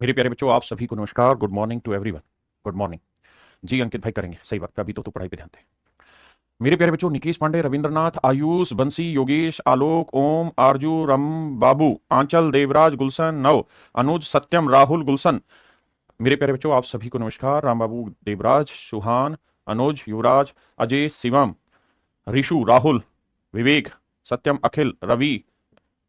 मेरे प्यारे बच्चों, आप सभी को नमस्कार। Good morning to everyone. Good morning. जी अंकित भाई, करेंगे सही वक्त पे, अभी तो पढ़ाई पे ध्यान दें। मेरे प्यारे बच्चों, निकेश पांडे, रविंद्रनाथ, आयुष, बंसी, योगेश, आलोक, ओम, आरजू, रम, बाबू, आंचल, देवराज, गुलशन, नव, अनुज, सत्यम, राहुल, गुलशन। मेरे प्यारे बच्चों, आप सभी को नमस्कार। राम बाबू, देवराज, सुहान, अनुज, युवराज, अजय, शिवम, ऋषु, राहुल, विवेक, सत्यम, अखिल, रवि,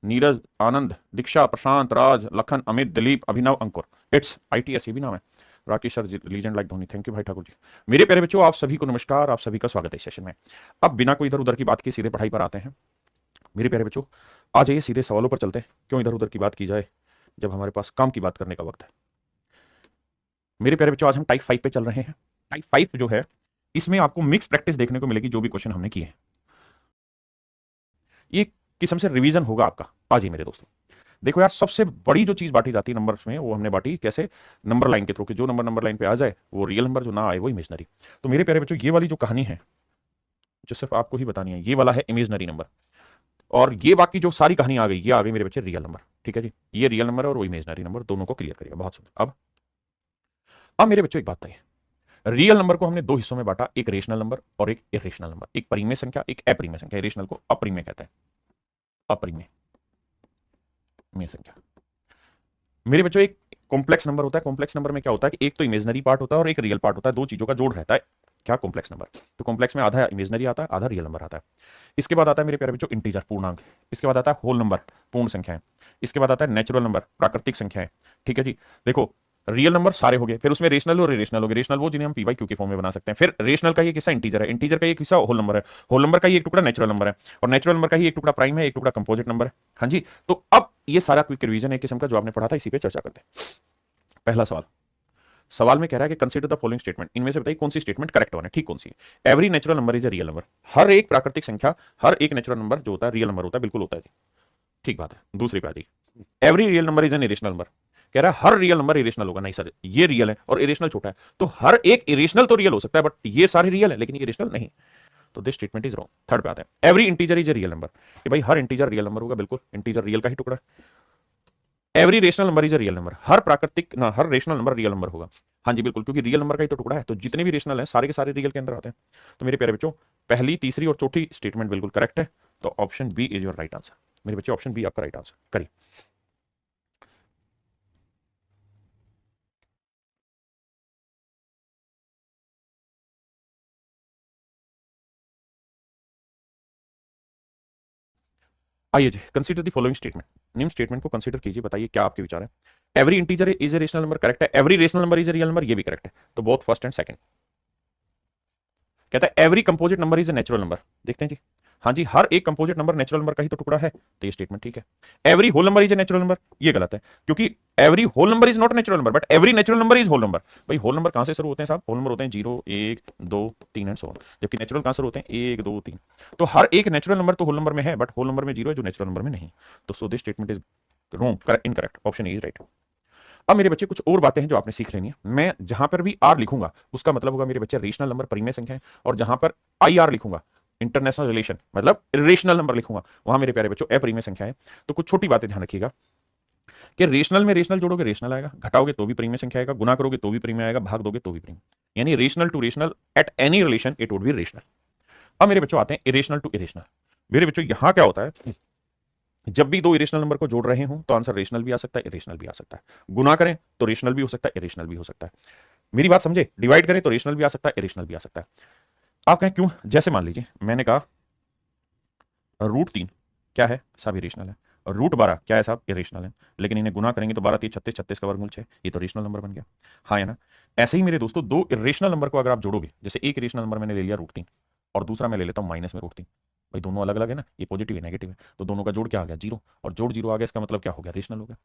नीरज, आनंद, दीक्षा, प्रशांत, राज, लखन, अमित, दिलीप, अभिनव, अंकुर। इट्स ITS, ये भी नाम है। Rakesh sir, legend like Dhoni. Thank you भाई ठाकुर जी। मेरे प्यारे बच्चों, आप सभी को नमस्कार। आप सभी का स्वागत है इस सेशन में। अब बिना कोई इधर उधर की बात के सीधे पढ़ाई पर आते हैं। मेरे प्यारे बच्चों, आ जाइए सीधे सवालों पर चलते हैं। क्यों इधर उधर की बात की जाए जब हमारे पास काम की बात करने का वक्त है। मेरे प्यारे बच्चों, आज हम टाइप 5 पे चल रहे हैं। टाइप 5 जो है, इसमें आपको मिक्स प्रैक्टिस देखने को मिलेगी। जो भी क्वेश्चन हमने किए हैं, ये किस्म से रिवीजन होगा आपका। आ जाइए मेरे दोस्तों। देखो यार, सबसे बड़ी जो चीज बांटी जाती है नंबर्स में, वो हमने बांटी कैसे? नंबर लाइन के थ्रू, कि जो नंबर लाइन पे आ जाए वो रियल नंबर, जो ना आए वो इमेजनरी। तो मेरे प्यारे बच्चों, ये वाली जो कहानी है, जो सिर्फ आपको ही बतानी है, ये वाला है इमेजनरी नंबर। और ये बाकी जो सारी कहानी आ गई, ये आ गई मेरे बच्चे रियल नंबर। ठीक है जी, ये रियल नंबर है और वो इमेजनरी नंबर, दोनों को क्लियर करिएगा। बहुत सुंदर। अब मेरे बच्चों एक बात बताइए, रियल नंबर को हमने दो हिस्सों में बांटा, एक रेशनल नंबर और एक इरेशनल नंबर। एक परिमेय संख्या, एक अपरिमेय संख्या। रेशनल को अपरिमेय कहते हैं, अपरिमेय संख्या। मेरे बच्चों, एक कॉम्प्लेक्स नंबर होता है। कॉम्प्लेक्स नंबर में क्या होता है कि एक तो इमेजनरी पार्ट होता है और एक रियल पार्ट होता है। दो चीजों का जोड़ रहता है। क्या? Complex number. तो कॉम्प्लेक्स में आधा इमेजनरी आता है, आधा रियल नंबर आता है। इसके बाद आता है मेरे प्यारे बच्चों इंटीजर, पूर्णांक। इसके बाद आता है होल नंबर, पूर्ण संख्याएं। इसके बाद आता है नेचुरल नंबर, प्राकृतिक संख्याएं। ठीक है जी। देखो, रियल नंबर सारे हो गए, फिर उसमें रेशनल और इरेशनल हो गए। रेशनल वो जिन्हें हम पी बाई क्यू के फॉर्म में बना सकते हैं। फिर रेशनल का ये हिस्सा इंटीजर है, इंटीजर का ये हिस्सा होल नंबर है, होल नंबर का ये एक टुकड़ा नेचुरल नंबर है, और नेचुरल नंबर का ही एक टुकड़ा प्राइम है, एक टुकड़ा कंपोजिट नंबर है। हाँ जी। तो अब ये सारा क्विक रिवीजन है किस्म का, जो आपने पढ़ा था, इसी पे चर्चा करते हैं। पहला सवाल, सवाल में कह रहा है कि कंसीडर द फॉलोइंग स्टेटमेंट। इनमें से बताइए कौन सी स्टेटमेंट करेक्ट वन है, ठीक कौन सी है? Every natural number is a real number. हर एक प्राकृतिक संख्या, हर एक नेचुरल नंबर जो होता है रियल नंबर होता है। बिल्कुल होता है जी, ठीक बात है। दूसरी बात, every real number is an irrational number. कह रहा है हर रियल नंबर इरेशनल होगा। नहीं सर, ये रियल है और इरेशनल छोटा है, तो हर एक इरेशनल तो रियल हो सकता है, बट ये सारे रियल है लेकिन ये इरेशनल नहीं। तो this statement is wrong. Third पे आते हैं, every integer is a real number. कि भाई हर इंटीजर रियल नंबर होगा। बिल्कुल, इंटीजर रियल का ही टुकड़ा। Every rational number is a real number. हर प्राकृतिक ना, हर रेशनल नंबर रियल नंबर होगा। हाँ जी बिल्कुल, क्योंकि रियल नंबर का ही तो टुकड़ा है, तो जितने भी रेशनल हैं सारे के सारे रियल के अंदर आते हैं। तो मेरे प्यारे बच्चों, पहली, तीसरी और चौथी स्टेटमेंट बिल्कुल करेक्ट है। तो option B is your right answer. मेरे बच्चों, ऑप्शन बी आपका राइट आंसर। करिए। आइए जी, कंसीडर द फॉलोइंग स्टेटमेंट। निम्न स्टेटमेंट को कंसीडर कीजिए, बताइए क्या आपके विचार है। Every integer is a rational number, correct है। Every rational number is a real number, ये भी करेक्ट है। तो बोथ फर्स्ट एंड सेकंड। कहता है every composite number is a natural number. देखते हैं जी। हाँ जी, हर एक कंपोजिट नंबर नेचुरल नंबर का ही तो टुकड़ा है, तो ये स्टेटमेंट ठीक है। Every whole number is a natural number, ये गलत है, क्योंकि every whole number is not natural number, but every natural number is whole number. भाई होल नंबर कहां से शुरू होते हैं साहब? होल नंबर होते हैं 0, 1, 2, 3 एंड सो ऑन। जबकि नेचुरल कहां से शुरू होते हैं? 1, 2, 3। तो हर एक नेचुरल नंबर तो होल नंबर में है, बट होल नंबर में 0 है जो नेचुरल नंबर में नहीं। तो so this statement is wrong, incorrect. Option A is right. अब मेरे बच्चे, कुछ और बातें हैं जो आपने सीख लेनी है। मैं जहां पर भी आर लिखूंगा उसका मतलब होगा मेरे बच्चे रेशनल नंबर, परिमेय संख्या है। और जहां पर आई आर लिखूंगा, इंटरनेशनल रिलेशन, मतलब रेशनल नंबर लिखूंगा, वहां मेरे प्यारे बच्चों अपरिमेय संख्या है। तो कुछ छोटी बातें ध्यान रखिएगा कि रेशनल में रेशनल जोड़ोगे रेशनल आएगा, घटाओगे तो भी परिमेय संख्या आएगा, गुना करोगे तो भी परिमेय आएगा, भाग दोगे तो भी परिमेय। यानी rational to rational at any relation it would be rational. अब मेरे बच्चों आते हैं इरेशनल टू इरेशनल। मेरे बच्चों, यहां क्या होता है, जब भी दो इरेशनल नंबर को जोड़ रहे हो तो आंसर रेशनल भी आ सकता है, इरेशनल भी आ सकता है। गुना करें तो रेशनल भी हो सकता है, इरेशनल भी हो सकता है। मेरी बात समझे? डिवाइड करें तो रेशनल भी आ सकता है, इरेशनल भी आ सकता है। आप कहें क्यों? जैसे मान लीजिए मैंने कहा √3 क्या है साहब? इरेशनल है। और √12 क्या है साहब? इरेशनल है। लेकिन इन्हें गुना करेंगे तो 12, 3, 36, 36 का वर्गमूल 6, ये तो रेशनल नंबर बन गया। हाँ है ना? ऐसे ही मेरे दोस्तों, दो इरेशनल नंबर को अगर आप जोड़ोगे, जैसे एक इरेशनल नंबर मैंने ले लिया √3 और दूसरा मैं ले लेता हूं माइनस में √3। भाई दोनों अलग अलग है ना, ये पॉजिटिव है नेगेटिव है, तो दोनों का जोड़ क्या आ गया? 0। और जोड़ 0 आ गया, इसका मतलब क्या हो गया? रेशनल हो गया।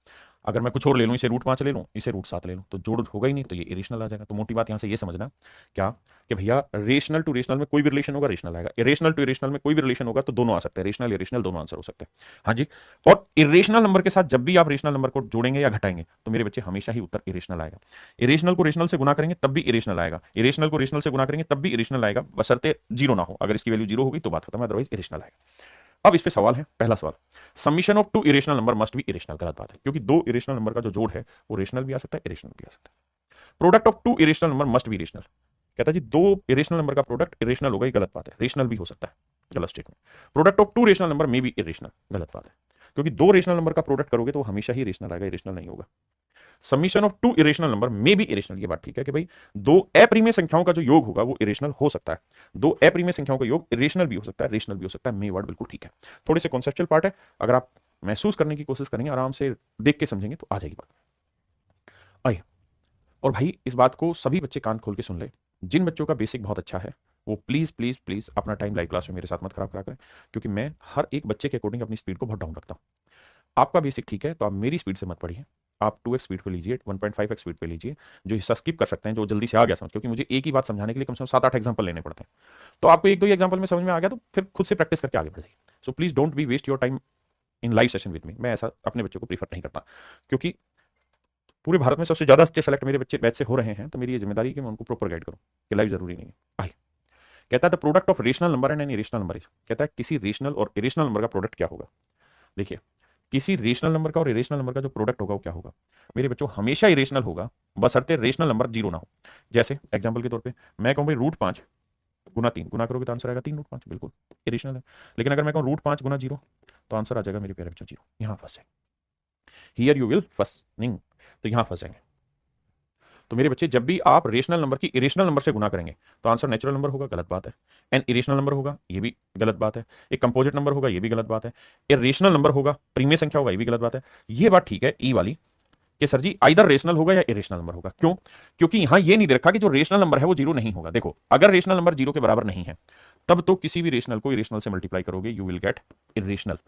अगर मैं कुछ और ले लूं, इसे √5 ले लूं, इसे √7 ले लूं, तो जोड़ होगा ही नहीं, तो ये इरेशनल आ जाएगा। तो मोटी बात यहां से ये समझना क्या, कि भैया रेशनल टू रेशनल में कोई भी रिलेशन होगा रेशनल आएगा, इरेशनल टू इरेशनल में कोई भी रिलेशन होगा तो दोनों आ सकते हैं, रेशनल इरेशनल दोनों आंसर हो सकते हैं। हाँ जी। और इरेशनल नंबर के साथ जब भी आप रेशनल नंबर को जोड़ेंगे या घटाएंगे तो मेरे बच्चे हमेशा ही उत्तर इरेशनल आएगा। इरेशनल को रेशनल से गुना करेंगे तब भी इरेशनल आएगा, इरेशनल को रेशनल से गुना करेंगे तब भी इरेशनल आएगा, बशर्ते 0 ना हो। अगर इसकी वैल्यू 0 होगी तो बात खत्म है, अदरवाइज इरेशनल आएगा। अब इस पे सवाल है, पहला सवाल, summation of two irrational number must be irrational. गलत बात है, क्योंकि दो इरेशनल नंबर का जो जोड़ है वो रेशनल भी आ सकता है, इरेशनल भी आ सकता है। Product of two irrational number must be irrational, कहता है जी दो इरेशनल नंबर का प्रोडक्ट इरेशनल होगा, ये गलत बात है, रेशनल भी हो सकता है, गलत statement. Product of two rational number may be irrational, गलत बात है, क्योंकि दो रेशनल नंबर का प्रोडक्ट करोगे तो वो हमेशा ही रेशनल आएगा, इरेशनल नहीं होगा। Summation of two irrational number may be irrational, ये बात ठीक है कि भाई दो अप्रिमेय संख्याओं का जो योग होगा वो इरेशनल हो सकता है, दो अप्रिमेय संख्याओं का योग इरेशनल भी हो सकता है, रेशनल भी हो सकता है। मे वर्ड बिल्कुल ठीक है, थोड़े से कॉन्सेप्चुअल पार्ट है, अगर आप महसूस करने की कोशिश करेंगे, आराम से देख के समझेंगे तो आ जाएगी बात। आइए, और भाई इस बात को सभी बच्चे कान खोल के सुन ले, जिन बच्चों का बेसिक बहुत अच्छा है वो प्लीज प्लीज प्लीज अपना टाइम लाइव क्लास में मेरे साथ मत खराब करा करें, क्योंकि मैं हर एक बच्चे के अकॉर्डिंग अपनी स्पीड को बहुत डाउन रखता हूँ। आपका बेसिक ठीक है तो आप मेरी स्पीड से मत पढ़िए, आप 2x स्पीड पे लीजिए, 1.5x स्पीड पे लीजिए, जो हिस्सा स्किप कर सकते हैं, जो जल्दी से आ गया समझ, क्योंकि मुझे एक ही बात समझाने के लिए कम से कम 7-8 एग्जांपल लेने पड़ते हैं, तो आपको एक दो एग्जांपल में समझ में आ गया तो फिर खुद से प्रैक्टिस करके आगे बढ़ जाइए। So please don't be waste your time in live session with me, मैं ऐसा अपने बच्चों को प्रीफर नहीं करता, क्योंकि पूरे भारत में सबसे ज्यादा अच्छे सेलेक्ट मेरे बच्चे बैच से हो रहे हैं, तो मेरी ये जिम्मेदारी है कि मैं उनको प्रॉपर गाइड करूँ कि लाइव जरूरी नहीं है। आइए, कहता है the product of rational number and an irrational number is, कहता है किसी रेशनल और इरेशनल नंबर का प्रोडक्ट क्या होगा। देखिए, किसी रेशनल नंबर का और इरेशनल नंबर का जो प्रोडक्ट होगा वो क्या होगा मेरे बच्चों, हमेशा इरेशनल होगा, बशर्ते रेशनल नंबर जीरो ना हो। जैसे एग्जांपल के तौर पे मैं कहूं भाई √5 गुना 3, गुना करोगे तो आंसर आएगा 3√5, बिल्कुल इरेशनल है। लेकिन अगर मैं कहूं √5 गुना 0, तो आंसर आ जाएगा मेरे प्यारे बच्चों 0। यहां फंसे, हियर यू विल फंसिंग, तो यहां फंसेंगे। तो मेरे बच्चे, जब भी आप रेशनल नंबर की इरेशनल नंबर से गुना करेंगे तो आंसर नेचुरल नंबर होगा, गलत बात है। एन इरेशनल नंबर होगा, ये भी गलत बात है। एक कंपोजिट नंबर होगा, ये भी गलत बात है। इरेशनल नंबर होगा, प्रीमिय संख्या होगा, ये भी गलत बात है। ये बात ठीक है ई वाली कि सर जी आइदर रेशनल होगा या इरेशनल नंबर होगा। क्यों? क्योंकि यहां ये नहीं दे रखा कि जो रेशनल नंबर है वो जीरो नहीं होगा। देखो, अगर रेशनल नंबर जीरो के बराबर नहीं है तब तो किसी भी रेशनल को इरेशनल से मल्टीप्लाई करोगे, you will get irrational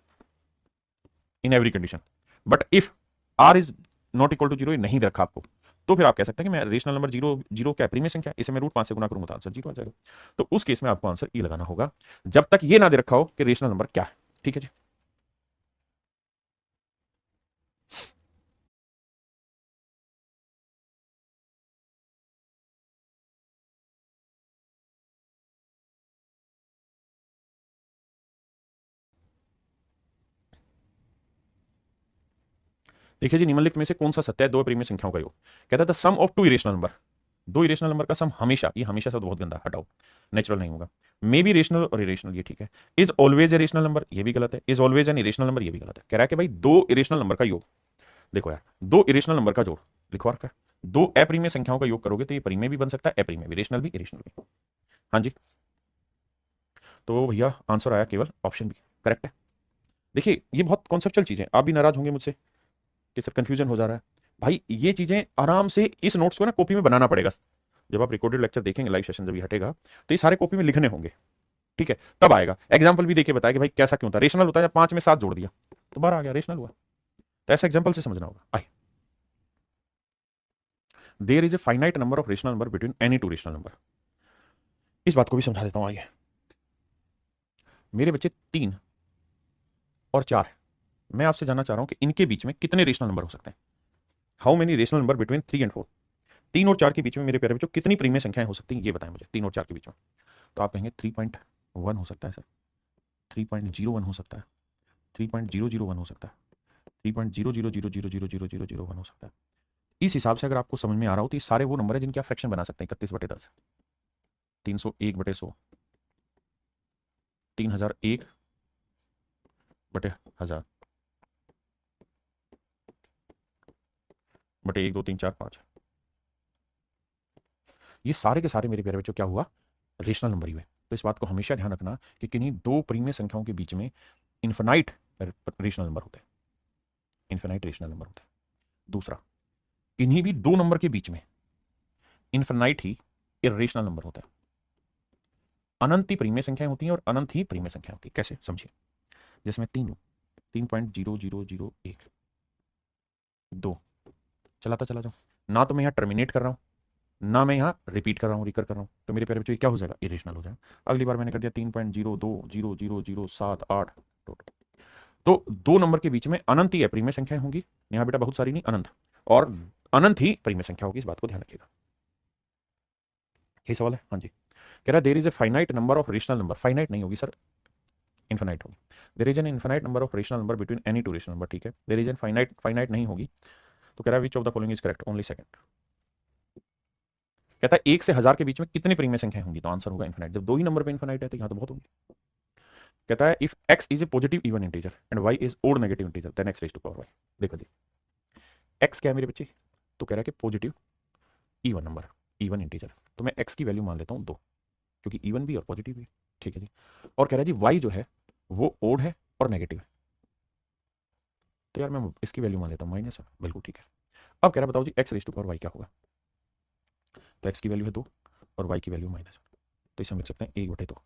in every condition. But if r is not equal to zero, ये नहीं दे रखा आपको, तो फिर आप कह सकते हैं कि मैं रेशनल नंबर जीरो, जीरो क्या प्रीमिय संख्या, इसे मैं √5 से गुना करूंगा तो आंसर जीरो आ जाएगा। तो उस केस में आपको आंसर ई लगाना होगा, जब तक ये ना दे रखा हो कि रेशनल नंबर क्या है। ठीक है जी। देखिए जी, निम्नलिखित में से कौन सा सत्य है दो प्रीमिय संख्याओं का योग। कहता है the sum of two irrational number, दो इरेशनल नंबर का सम हमेशा, ये हमेशा से बहुत गंदा, हटाओ, नेचुरल नहीं होगा। मे बी रेशनल और इरेशनल, ये ठीक है। Is always a rational number, ये भी गलत है। Is always an irrational number, ये भी गलत है। कह रहा है कि भाई दो इरेशनल नंबर का योग, देखो यार, दो इरेशनल नंबर का जोड़ लिखवा रखा है, दो अप्रीमिय संख्याओं का योग करोगे तो ये प्रीमिय भी बन सकता है, अप्रीमिय भी, रेशनल भी, इरेशनल भी। हाँ जी, तो भैया आंसर आया केवल ऑप्शन बी, करेक्ट है। देखिए, ये बहुत कॉन्सेप्चुअल चीजें, आप भी नाराज होंगे मुझसे कि सर कंफ्यूजन हो जा रहा है। भाई ये चीजें आराम से इस नोट्स को ना कॉपी में बनाना पड़ेगा। जब आप रिकॉर्डेड लेक्चर देखेंगे, लाइव सेशन जब ये हटेगा तो ये सारे कॉपी में लिखने होंगे, ठीक है, तब आएगा। एग्जाम्पल भी देके बताया कि भाई कैसा क्यों था, रेशनल होता है जब 5 में 7 जोड़ दिया तो 12 आ गया, रेशनल हुआ। तो ऐसा एग्जाम्पल से समझना होगा। आइए, there is a finite number of rational number between any two rational number, इस बात को भी समझा देता हूं। आइए मेरे बच्चे, 3 और 4, मैं आपसे जानना चाह रहा हूं कि इनके बीच में कितने रेशनल नंबर हो सकते हैं। How many rational number between 3 and 4, 3 और 4 के बीच में मेरे प्यारे बच्चों कितनी प्रीमिय संख्याएं हो सकती हैं, ये बताएं मुझे, 3 और 4 के बीच में। तो आप कहेंगे 3.1 हो सकता है सर, 3.01 हो सकता है, 3.001 हो सकता है, 3.000000001 हो सकता है। इस हिसाब से अगर आपको समझ में आ रहा हो तो ये सारे वो नंबर है जिनके आप फ्रैक्शन बना सकते हैं। 31/10, 301/100, 3001/1000, बटे 1 2 3 4 5, ये सारे के सारे मेरे प्यारे बच्चों क्या हुआ, रेशनल नंबर ही हुए। तो इस बात को हमेशा ध्यान रखना कि किन्हीं दो प्रीमिय संख्याओं के बीच में इन्फिनाइट रेशनल नंबर होते हैं, इन्फिनाइट रेशनल नंबर होते हैं। दूसरा, किन्हीं भी दो नंबर के बीच में इन्फिनाइट ही इरेशनल नंबर होता है। अनंत ही प्रीमिय संख्याएं होती हैं और अनंत ही प्रीमिय संख्या होती है। कैसे, समझिए। जैसे मैं 3 हूं, 3.0001, 2, चलाता चला जाऊं, ना तो मैं यहां टर्मिनेट कर रहा हूं, ना मैं यहां रिपीट कर रहा हूं, रिकर कर रहा हूं, तो मेरे प्यारे बच्चों ये क्या हो जाएगा, इरेशनल हो जाएगा। अगली बार मैंने कर दिया 3.02000078, तो दो नंबर के बीच में अनंत ही प्रीमिय संख्याएं होंगी, यहां बेटा बहुत सारी नहीं, अनंत, और अनंत ही प्रीमिय संख्या होगी, इस बात को ध्यान रखिएगा। यही सवाल है। हाँ जी, कह रहा है there is a finite number of rational number, finite नहीं होगी सर, इन्फिनाइट होगी। There is an infinite number of rational number between any two rational number, ठीक है, देयर इज एन फाइनाइट नहीं होगी, तो कह रहा है विच of the following is correct, only second. कहता है 1 से 1000 के बीच में कितनी प्रीमियम संख्याएं होंगी, तो आंसर होगा इनफाइनाइट। जब दो ही नंबर पे इनफाइनाइट है तो यहाँ तो बहुत होगी। कहता है if x is a positive even integer and y is odd negative integer then x raise to power y। देखो जी x क्या है मेरे बच्चे, तो कह रहा है कि positive even number, even integer, तो मैं x की वैल्यू मान लेता हूँ 2, क्योंकि इवन भी और पॉजिटिव भी, ठीक है जी। और कह रहा है जी y जो है वो ओड है और नेगेटिव है, तो यार मैं इसकी वैल्यू मान लेता हूँ माइनस है, बिल्कुल ठीक है। अब कह रहा है बताओ जी x raise to power y क्या होगा, तो x की वैल्यू है 2 और y की वैल्यू माइनस, तो इसे हम लिख सकते हैं 1/2,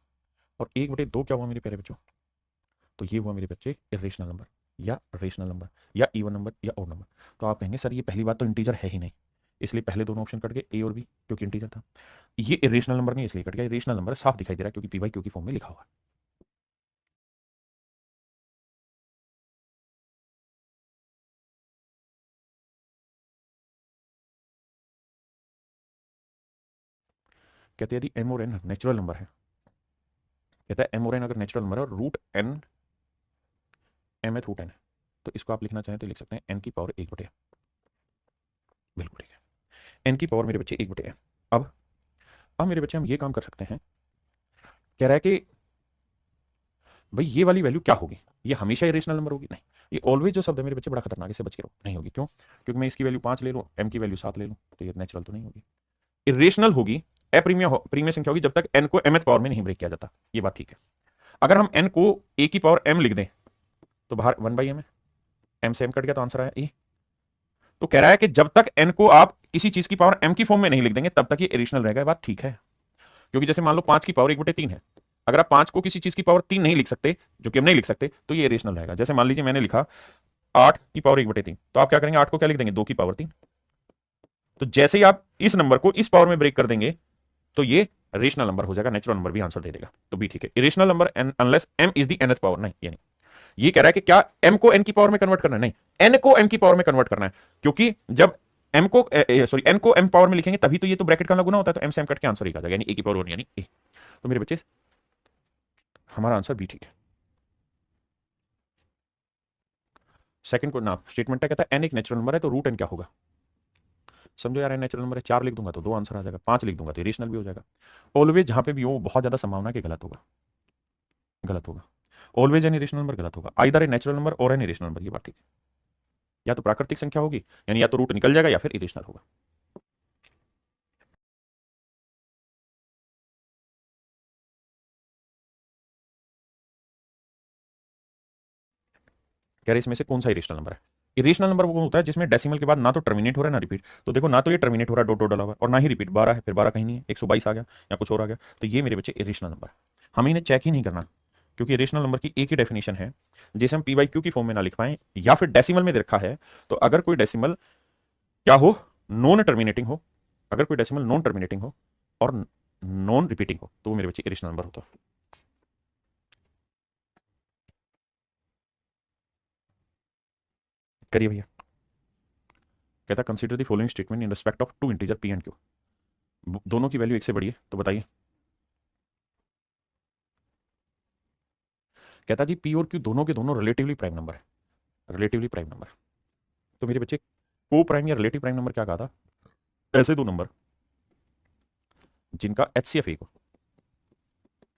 और 1/2 क्या हुआ मेरे प्यारे बच्चों, तो ये हुआ मेरे बच्चे इरेशनल नंबर या रेशनल नंबर या इवन नंबर या ओड नंबर। तो आप कहेंगे सर ये पहली बात तो इंटीजर है ही नहीं, इसलिए पहले दोनों ऑप्शन कट गए, ए और बी, क्योंकि इंटीजर था। ये इरेशनल नंबर नहीं इसलिए कट गया, इरेशनल नंबर साफ दिखाई दे रहा है क्योंकि पी बाई क्यू की फॉर्म में लिखा हुआ है। कहते हैं यदि एम और एन नेचुरल नंबर है, कहता है एम और एन अगर नेचुरल नंबर है और रूट एन एम एथ रूट एन है, तो इसको आप लिखना चाहें तो लिख सकते हैं एन की पावर 1/n, बिल्कुल ठीक है, एन की पावर मेरे बच्चे 1/n। अब मेरे बच्चे हम ये काम कर सकते हैं, कह रहा है कि भाई ये वाली वैल्यू क्या होगी, ये हमेशा इरेशनल नंबर होगी, नहीं, ये ऑलवेज जो शब्द है मेरे बच्चे बड़ा खतरनाक है, इससे बच के रहो, नहीं होगी, क्यों, क्योंकि मैं इसकी वैल्यू 5 ले लूँ, एम की वैल्यू 7 ले लूँ, तो ये नेचुरल तो नहीं होगी, इरेशनल होगी, प्रीमियम संख्या होगी जब तक एन को एमएथ पावर में नहीं ब्रेक किया जाता, ये बात ठीक है। अगर हम एन को ए की पावर एम लिख दें तो बाहर 1/m है, एम से एम कट गया तो आंसर आया ए। तो कह रहा है कि जब तक एन को आप किसी चीज की पावर एम की फॉर्म में नहीं लिख देंगे तब तक ये इरेशनल रहेगा, बात ठीक है, क्योंकि जैसे मान लो 5 की पावर 1/3 है, अगर आप 5 को किसी चीज की पावर 3 नहीं लिख सकते, जो कि हम नहीं लिख सकते, तो ये इरेशनल रहेगा। जैसे मान लीजिए मैंने लिखा 8 की पावर 1/3, तो आप क्या करेंगे, 8 को क्या लिख देंगे, 2 की पावर 3। तो जैसे ही आप इस नंबर को इस पावर में ब्रेक कर देंगे तो ये रेशनल नंबर हो जाएगा, नेचुरल नंबर भी आंसर दे देगा, तो भी ठीक है। Irrational number unless m is the nth power, नहीं ये नहीं, ये कह रहा है कि क्या एम को एन की पावर में कन्वर्ट करना है, नहीं, एन को एन की पावर में कन्वर्ट करना है, क्योंकि जब एम को सॉरी एन को एम पावर में लिखेंगे तभी तो ये तो ब्रैकेट का गुना होता है, तो एम से एम कट के आंसर ही आ जाएगा, यानी ए की पावर 1 यानी ए। तो मेरे बच्चे हमारा आंसर बी ठीक है। सेकंड को ना स्टेटमेंट है, कहता है एन एक नेचुरल नंबर है तो रूट एन क्या होगा, समझो यार एन नेचुरल नंबर है, 4 लिख दूंगा तो 2 आंसर आ जाएगा, 5 लिख दूंगा तो रेशनल भी हो जाएगा। ऑलवेज जहां पे भी हो बहुत ज्यादा संभावना है कि गलत होगा, गलत होगा, ऑलवेज एन इरेशनल नंबर गलत होगा, आइदर ए नेचुरल नंबर और एन इरेशनल नंबर, ये बात ठीक है, या तो प्राकृतिक संख्या होगी यानी या तो रूट निकल जाएगा या फिर इरेशनल होगा। कह रहे इसमें से कौन सा इरेशनल नंबर है, इरेशनल नंबर वो होता है जिसमें डेसिमल के बाद ना तो टर्मिनेट हो रहा है ना रिपीट, तो देखो ना तो ये टर्मिनेट हो रहा है, डॉट डॉट डाला हुआ है, और ना ही रिपीट, 12 है फिर 12 कहीं नहीं है, 122 आ गया या कुछ और आ गया, तो ये मेरे बच्चे इरेशनल नंबर है। हमें इन्हें चेक ही नहीं करना, क्योंकि इरेशनल नंबर की एक ही डेफिनेशन है, जिसे हम पी बाई क्यू की फॉर्म में ना लिख पाए या फिर डेसिमल में दे रखा है, तो अगर कोई डेसिमल क्या हो, नॉन टर्मिनेटिंग हो, अगर कोई डेसिमल नॉन टर्मिनेटिंग हो और नॉन रिपीटिंग हो तो वो मेरे बच्चे इरेशनल नंबर होता है। करिए भैया। कहता consider the following statement in respect of two integer p and q, दोनों की वैल्यू एक से बड़ी है, तो बताइए। कहता जी पी और क्यू दोनों के दोनों रिलेटिवली प्राइम नंबर है, रिलेटिवली प्राइम नंबर, तो मेरे बच्चे को प्राइम या रिलेटिव प्राइम नंबर क्या कहा था, ऐसे दो नंबर जिनका एच सी एफ एक हो,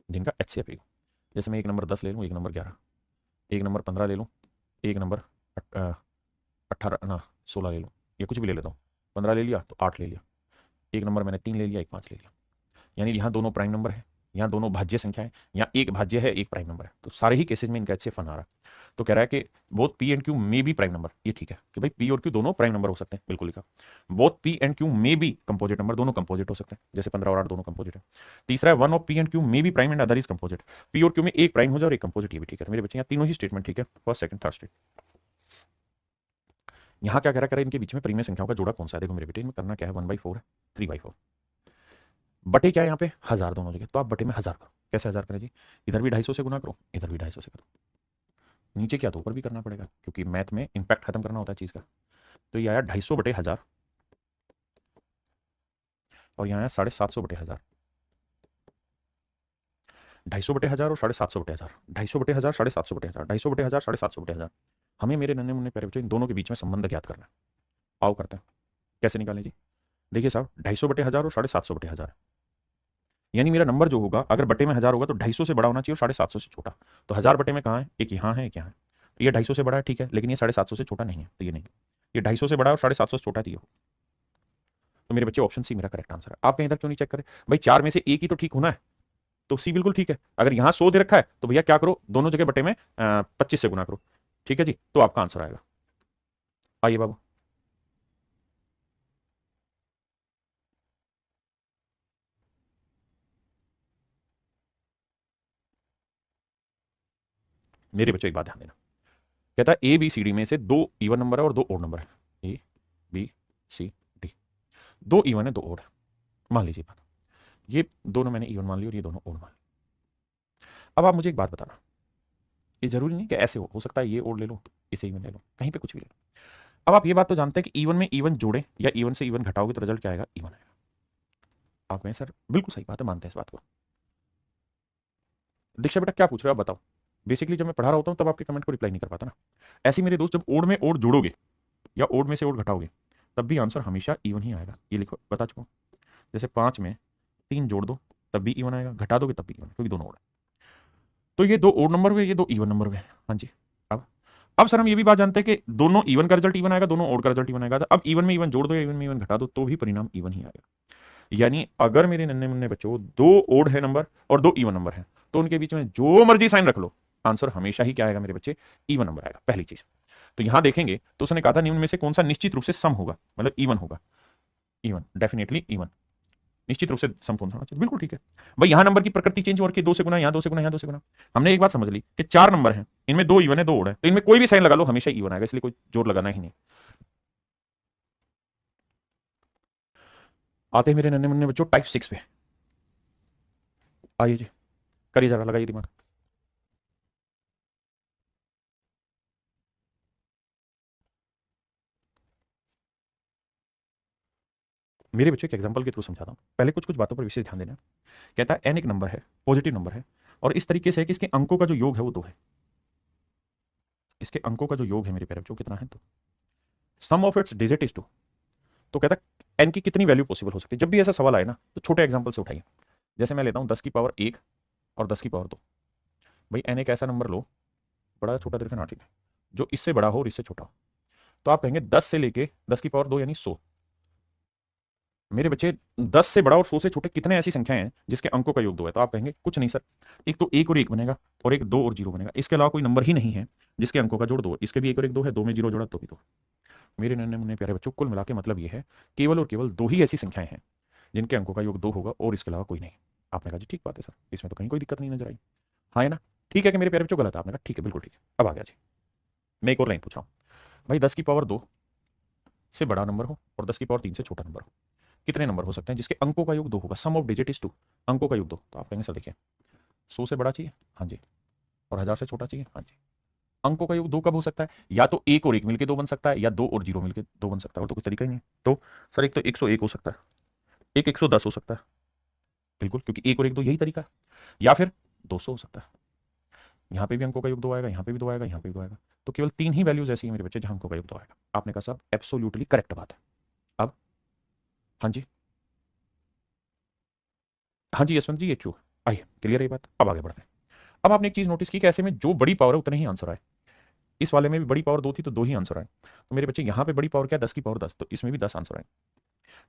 जिनका एच सी एफ एक हो, जैसे मैं एक नंबर 10 ले लूँ, एक नंबर 11, एक नंबर 15 ले लूँ, एक नंबर 18 ना 16 ले लूँ, या कुछ भी ले लेता हूँ, 15 ले लिया तो 8 ले लिया, एक नंबर मैंने 3 ले लिया, एक 5 ले लिया, यानी यहाँ दोनों प्राइम नंबर है, यहाँ दोनों भाज्य संख्या है, यहाँ एक भाज्य है एक प्राइम नंबर है, तो सारे ही केसेज में इनका एच सी एफ आ रहा है। तो कह रहा है कि both P and Q may be prime number, ये ठीक है कि भाई पी और क्यू दोनों प्राइम नंबर हो सकते हैं, बिल्कुल लिखा। Both P and Q may be composite number, दोनों कंपोजिट हो सकते हैं, जैसे 15 और 8 दोनों कंपोजिट है। तीसरा है one of P and Q may be prime and other is composite, P और क्यू में एक प्राइम हो जाए और एक कंपोजिट, ये भी ठीक है। तो मेरे बच्चे यहाँ तीनों ही स्टेटमेंट ठीक है, फर्स्ट सेकंड थर्ड स्टेट। यहाँ क्या कह रहा है, इनके बीच में प्रीमियम संख्याओं का जोड़ा कौन सा है, देखो मेरे बेटे इनमें करना क्या है, 1/4 है, 3/4, बटे क्या है यहाँ पे 1000 दोनों जगह, तो आप बटे में 1000 करो, कैसे 1000 करें जी, इधर भी 250 से गुना करो, इधर भी 250 से करो, नीचे क्या तो ऊपर भी करना पड़ेगा, क्योंकि मैथ में इंपैक्ट खत्म करना होता है चीज का। तो ये आया 250/1000 और यहाँ आया 750/1000, 250/1000 और 750/1000, 250/1000, 750/1000, 250/1000, 750/1000। हमें मेरे नन्हे मुन्ने प्यारे बच्चों इन दोनों के बीच में संबंध ज्ञात करना है। आओ करते हैं। कैसे निकालें जी? देखिए साहब, 250/1000 और 750/1000, यानी मेरा नंबर जो होगा अगर बटे में 1000 होगा तो 250 से बड़ा होना चाहिए और 750 से छोटा। तो 1000 बटे में कहाँ है? एक यहाँ है, एक यहाँ है। ये 250 से बड़ा है, ठीक है, लेकिन ये 750 से छोटा नहीं है, तो ये नहीं। ये 250 से बड़ा है और 750 से छोटा है, तो ये हो। तो मेरे बच्चे ऑप्शन सी मेरा करेक्ट आंसर है। आप कहीं इधर क्यों नहीं चेक करें? भाई चार में से एक ही तो ठीक होना है, तो सी बिल्कुल ठीक है। अगर यहां 100 दे रखा है तो भैया क्या करो, दोनों जगह बटे में 25 से गुना करो। ठीक है जी, तो आपका आंसर आएगा। आइए बाबू। मेरे बच्चों एक बात ध्यान देना, कहता है ए बी सी डी में से दो इवन नंबर है और दो ओड नंबर है। ए बी सी डी, दो इवन है दो ओड है। मान लीजिए बात, ये दोनों मैंने इवन मान ली और ये दोनों ओड मान ली। अब आप मुझे एक बात बताना, ये जरूरी नहीं कि ऐसे हो सकता है ये ओड ले लो, इसे इवन ले लो, कहीं पे कुछ भी ले लो। अब आप ये बात तो जानते हैं कि इवन में इवन जोड़े या इवन से इवन घटाओगे तो रिजल्ट क्या आएगा? इवन आएगा। आप कहें सर बिल्कुल सही बात है, मानते हैं इस बात को। दीक्षा बेटा क्या पूछ रहे हो आप बताओ। बेसिकली जब मैं पढ़ा रहा होता हूँ तब आपके कमेंट को रिप्लाई नहीं कर पाता ना। ऐसे ही मेरे दोस्त, जब ओड में ओड जोड़ोगे या ओड में से ओड घटाओगे तब भी आंसर हमेशा इवन ही आएगा। ये लिखो, बता चुका हूँ। जैसे 5 में 3 जोड़ दो तब भी इवन आएगा, घटा दोगे तब भी इवन, क्योंकि दोनों ओड है। तो ये दो ओड नंबर हुए, ये दो इवन नंबर हुए। हाँ जी। अब सर हम ये भी बात जानते हैं कि दोनों इवन का रिजल्ट इवन आएगा, दोनों ओड का रिजल्ट इवन आएगा। अब इवन में इवन जोड़ दो या इवन में इवन घटा दो तो भी परिणाम इवन ही आएगा। यानी अगर मेरे नन्हे मुन्ने बच्चों दो ओड है नंबर और दो इवन नंबर है तो उनके बीच में जो मर्जी साइन रख लो, आंसर हमेशा ही क्या आएगा मेरे बच्चे? इवन नंबर आएगा, पहली चीज। तो यहां देखेंगे तो उसने कहा था निम्न में से कौन सा निश्चित रूप से सम होगा, मतलब इवन होगा। इवन, डेफिनेटली इवन, निश्चित रूप से समपूर्ण होना चाहिए, बिल्कुल ठीक है। भाई यहां नंबर की प्रकृति चेंज हो रही है, 2 से गुना, यहां 2 से गुना, यहां 2 से गुना। हमने एक बात समझ ली कि 4 नंबर हैं, इनमें 2 इवन है 2 ओड है, तो इनमें कोई भी साइन लगा लो हमेशा इवन आएगा, इसलिए कोई जोर लगाना ही नहीं। आते हैं मेरे नन्हे मुन्ने बच्चों टाइप 6 पे। आइए जी, करिए जरा, लगाइए दिमाग। मेरे बच्चों एक एग्जांपल के थ्रू समझाता हूं, पहले कुछ कुछ बातों पर विशेष ध्यान देना। कहता है एन एक नंबर है, पॉजिटिव नंबर है, और इस तरीके से है कि इसके अंकों का जो योग है वो 2 है। इसके अंकों का जो योग है मेरे प्यारे बच्चों कितना है? तो सम ऑफ इट्स डिजिट इज 2। तो कहता है एन की कितनी वैल्यू पॉसिबल हो सकती है? जब भी ऐसा सवाल आए ना तो छोटे एग्जाम्पल से उठाइए। जैसे मैं लेता हूं 10 की पावर 1 और 10 की पावर 2। भाई एन एक ऐसा नंबर लो, बड़ा छोटा दीर्घ नाटिक है, जो इससे बड़ा हो और इससे छोटा हो। तो आप कहेंगे 10 से लेके 10 की पावर 2 यानी 100। मेरे बच्चे 10 से बड़ा और 100 से छोटे कितने ऐसी संख्याएं हैं जिसके अंकों का योग 2 है? तो आप कहेंगे कुछ नहीं सर, एक तो 1 और 1 बनेगा और एक 2 और 0 बनेगा, इसके अलावा कोई नंबर ही नहीं है जिसके अंकों का जोड़ 2 है। इसके भी 1 और 1 2 है, 2 में 0 जोड़ा तो भी 2। मेरे नन्हे मुन्ने प्यारे बच्चों, कुल मिला के मतलब ये है केवल और केवल 2 ही ऐसी संख्याएं हैं जिनके अंकों का योग 2 होगा और इसके अलावा कोई नहीं। आपने कहा जी ठीक बात है सर, इसमें तो कहीं कोई दिक्कत नहीं नजर आई। हाँ है ना? ठीक है कि मेरे प्यारे बच्चों गलत है? आपने कहा ठीक है, बिल्कुल ठीक है। अब आ गया जी, मैं एक और लाइन पूछ रहा हूँ। भाई 10 की पावर 2 से बड़ा नंबर हो और 10 की पावर 3 से छोटा नंबर हो, कितने नंबर हो सकते हैं जिसके अंकों का योग 2 होगा? सम ऑफ डिजिट इज 2, अंकों का योग 2। तो आप कहेंगे सर देखिए 100 से बड़ा चाहिए, हाँ जी, और 1000 से छोटा चाहिए, हाँ जी। अंकों का योग 2 कब हो सकता है? या तो 1 और 1 मिलकर 2 बन सकता है, या 2 और 0 मिलकर 2 बन सकता है, और तो कोई तरीका ही नहीं है। तो सर एक तो 101 हो सकता है, एक 110 हो सकता है, बिल्कुल, क्योंकि 1 और 1 2 यही तरीका है। या फिर 200 हो सकता है, यहाँ पे भी अंकों का योग 2 आएगा, यहाँ पे भी 2 आएगा, यहाँ पे भी 2 आएगा। तो केवल 3 ही वैल्यूज ऐसी हैं मेरे बच्चे जहां अंकों का योग 2 आएगा। आपने कहा साहब एब्सोल्युटली करेक्ट बात है। अब हाँ जी, हाँ जी यशवंत जी ये ट्रू है। आइए क्लियर है ये बात, अब आगे बढ़ते हैं। अब आपने एक चीज नोटिस की कि ऐसे में जो बड़ी पावर है उतने ही आंसर आए। इस वाले में भी बड़ी पावर 2 थी तो 2 ही आंसर आए। तो मेरे बच्चे यहाँ पे बड़ी पावर क्या है? 10 की पावर 10, तो इसमें भी 10 आंसर आए।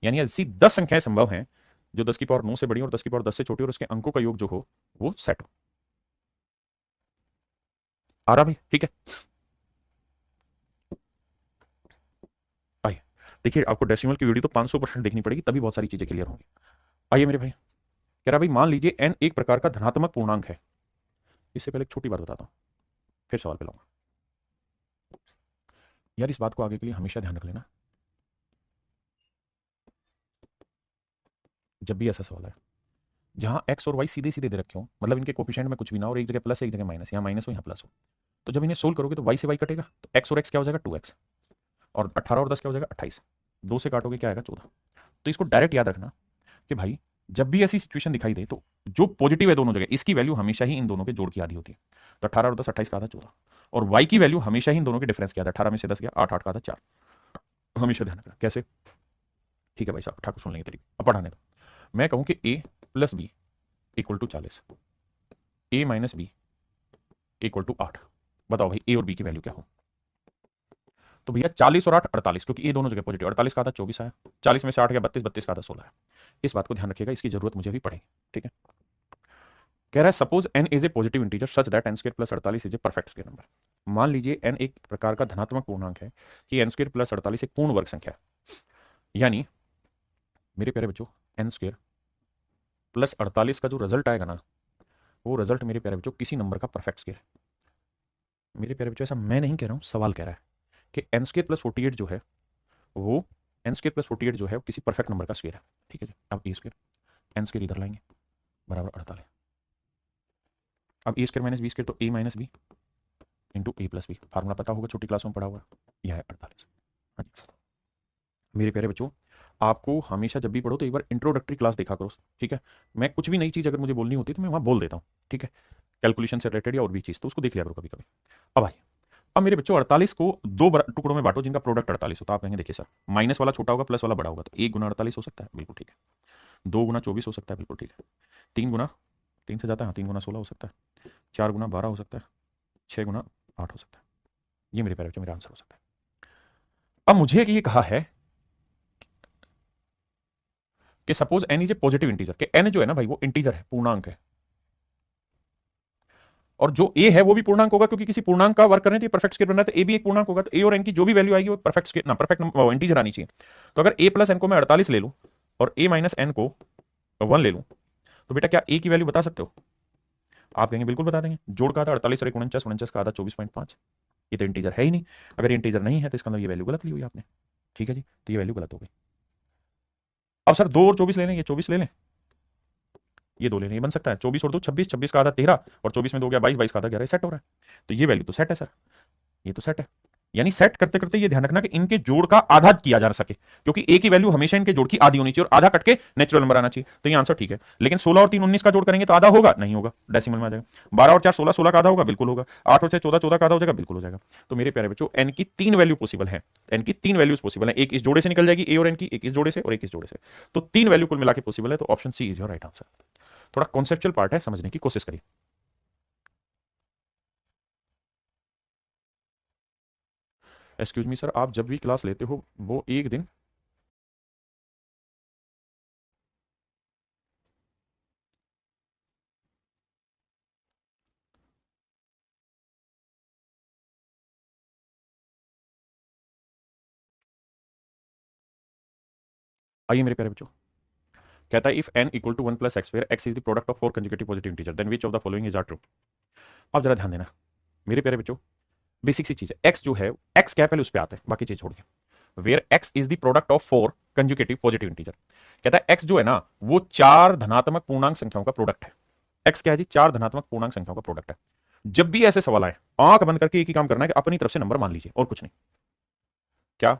यानी ऐसी 10 संख्याएं संभव हैं जो 10 की पावर 9 से बड़ी और 10 की पावर 10 से छोटी और उसके अंकों का योग जो हो वो सेट हो। आ रहा भाई? ठीक है, आइए देखिए, आपको डेसिमल की वीडियो तो 500% देखनी पड़ेगी तभी बहुत सारी चीजें क्लियर होंगी। आइए मेरे भाई, कह रहा भाई मान लीजिए एन एक प्रकार का धनात्मक पूर्णांक है। इससे पहले एक छोटी बात बताता हूं, फिर सवाल पे लाऊंगा। यार इस बात को आगे के लिए हमेशा ध्यान रख लेना, जब भी ऐसा सवाल है जहां एक्स और वाई सीधे सीधे दे रखे हो, मतलब इनके कोफिशिएंट में कुछ भी ना हो और एक जगह प्लस है एक जगह माइनस, यहाँ माइनस हो यहाँ प्लस हो, तो जब इन्हें सोल्व करोगे तो वाई से वाई कटेगा तो एक्स और एक्स क्या हो जाएगा? 2x। और 18 और 10 क्या हो जाएगा? 28। 2 से काटोगे क्या आएगा? 14। तो इसको डायरेक्ट याद रखना कि भाई जब भी ऐसी सिचुएशन दिखाई दे तो जो पॉजिटिव है दोनों जगह, इसकी वैल्यू हमेशा ही इन दोनों के जोड़ की आधी होती है। तो 18 और 10 28 का आधा 14, और y की वैल्यू हमेशा ही इन दोनों के डिफरेंस की आधा, 18 में से 10 गया 8, 8 का आधा 4। हमेशा ध्यान रखना कैसे। ठीक है भाई साहब, ठाकुर सुन लेंगे तरीके। अब पढ़ाने दो। मैं कहूं कि a plus b equal to 40, a minus b equal to 8। बताओ भाई a और b की वैल्यू क्या हो। तो भैया 40 और 8 48, क्योंकि ये दोनों जगह पॉजिटिव। 48 का आधा 24 आया, 40 में से 8 गया 32, 32 का आधा 16 है। इस बात को ध्यान रखिएगा, इसकी जरूरत मुझे भी पड़ेगी। ठीक है, कह रहा है suppose n is a positive integer such that n square plus 48 is a perfect square number. मान लीजिए n एक प्रकार का धनात्मक पूर्णांक है कि n स्क्वायर प्लस 48 एक पूर्ण वर्ग संख्या है, यानी मेरे प्यारे बच्चों n स्क्वायर प्लस 48 का जो रिजल्ट आएगा ना, वो रिजल्ट मेरे प्यारे बच्चों किसी नंबर का परफेक्ट स्क्वायर है। मेरे प्यारे बच्चों ऐसा मैं नहीं कह रहा हूं, सवाल कह रहा है कि n स्क्वायर प्लस 48 जो है वो n स्क्वायर प्लस 48 जो है वो किसी परफेक्ट नंबर का स्क्वायर है। ठीक है जी, अब ए स्क्वायर n स्क्वायर इधर लाएंगे बराबर 48। अब ए स्क्वायर माइनस बी स्क्वायर, तो ए माइनस बी इंटू ए प्लस बी, फार्मूला पता होगा, छोटी क्लासों में पढ़ा हुआ, यह है 48। हाँ जी मेरे प्यारे बच्चों, आपको हमेशा जब भी पढ़ो तो एक बार इंट्रोडक्टरी क्लास देखा करो। ठीक है, मैं कुछ भी नई चीज़ अगर मुझे बोलनी होती है तो मैं वहाँ बोल देता हूँ। ठीक है, कैलकुलेशन से रिलेटेड या और भी चीज़, तो उसको देख लिया करो कभी कभी। अब आइए, अब मेरे बच्चों 48 को दो टुकड़ों में बांटो जिनका प्रोडक्ट 48 होता है। आप कहेंगे देखिए सर माइनस वाला छोटा होगा प्लस वाला बड़ा होगा, तो 1 गुना 48 हो सकता है, बिल्कुल ठीक है। 2 गुना 24 हो सकता है, बिल्कुल ठीक है। 3 गुना 3 से जाता है, 3 गुना 16 हो सकता है। 4 गुना 12 हो सकता है। 6 गुना 8 हो सकता है। ये मेरे प्यारे बच्चों मेरा आंसर हो सकता है। अब मुझे ये कहा है कि suppose n is a positive integer, कि n जो है ना भाई वो इंटीजर है, पूर्णांक है, और जो a है वो भी पूर्णांक होगा, क्योंकि किसी पूर्णांक का वर्क करने तो परफेक्ट स्क्वायर बनना है, तो a भी एक पूर्णांक होगा। तो a और n की जो भी वैल्यू आएगी वो परफेक्ट स्क्वायर ना परफेक्ट इंटीजर आनी चाहिए। तो अगर a प्लस n को मैं 48 ले लूं और a माइनस n को 1 ले लूं, तो बेटा क्या a की वैल्यू बता सकते हो। आप कहेंगे बिल्कुल बता देंगे। जोड़ का आधा 48 और 49, 49 का आधा 24.5, ये तो इंटीजर है ही नहीं। अगर ये इंटीजर नहीं है तो इसका मतलब ये वैल्यू गलत ली हुई आपने। ठीक है जी, तो ये वैल्यू गलत हो गई। अब सर 2 और 24 ले लें, ये 24 ले लें, ये 2 ले लें, ये बन सकता है 24 और 2 26, 26 का आधा 13 और 24 में 2 गया 22, 22 का आधा 11, सेट हो रहा है। तो ये वैल्यू तो सेट है सर, ये तो सेट है। यानी सेट करते करते ये ध्यान रखना कि इनके जोड़ का आधा किया जा सके, क्योंकि ए की वैल्यू हमेशा इनके जोड़ की आधी होनी चाहिए और आधा कट के नेचुरल नंबर आना चाहिए। तो ये आंसर ठीक है। लेकिन 16 और 3 19 का जोड़ करेंगे तो आधा होगा नहीं होगा, डेसिमल में आ जाएगा। 12 और 4 16, 16 का आधा होगा, बिल्कुल होगा। 8 और 6 14, 14 का आधा हो जाएगा, बिल्कुल हो जाएगा। तो मेरे प्यारे बच्चों एन की 3 वैल्यू पॉसिबल है, एन की 3 वैल्यूज पॉसिबल है। एक इस जोड़े से निकल जाएगी ए और एन की, एक इस जोड़े से और एक इस जोड़े से, तो 3 वैल्यू कुल मिला के पॉसिबल है। तो option c is your right answer. थोड़ा कॉन्सेप्चुअल पार्ट है, समझने की कोशिश करिए। एक्सक्यूज मी सर, आप जब भी क्लास लेते हो वो एक दिन आइए मेरे प्यारे बच्चों, कहता है if n equal to 1 plus x where x is the product of 4 consecutive positive integer then which of the following is are true. अब जरा ध्यान देना मेरे प्यारे बच्चों, बेसिक सी चीज है, x जो है x क्या है पहले उस पर आते हैं, बाकी चीज छोड़ के। Where x is the product of 4 consecutive positive integer, कहता है x जो है ना वो 4 धनात्मक पूर्णांक संख्याओं का प्रोडक्ट है। x क्या है जी, 4 धनात्मक पूर्णांक संख्याओं का प्रोडक्ट है। जब भी ऐसे सवाल आए आंख बंद करके एक ही काम करना है कि अपनी तरफ से नंबर मान लीजिए और कुछ नहीं। क्या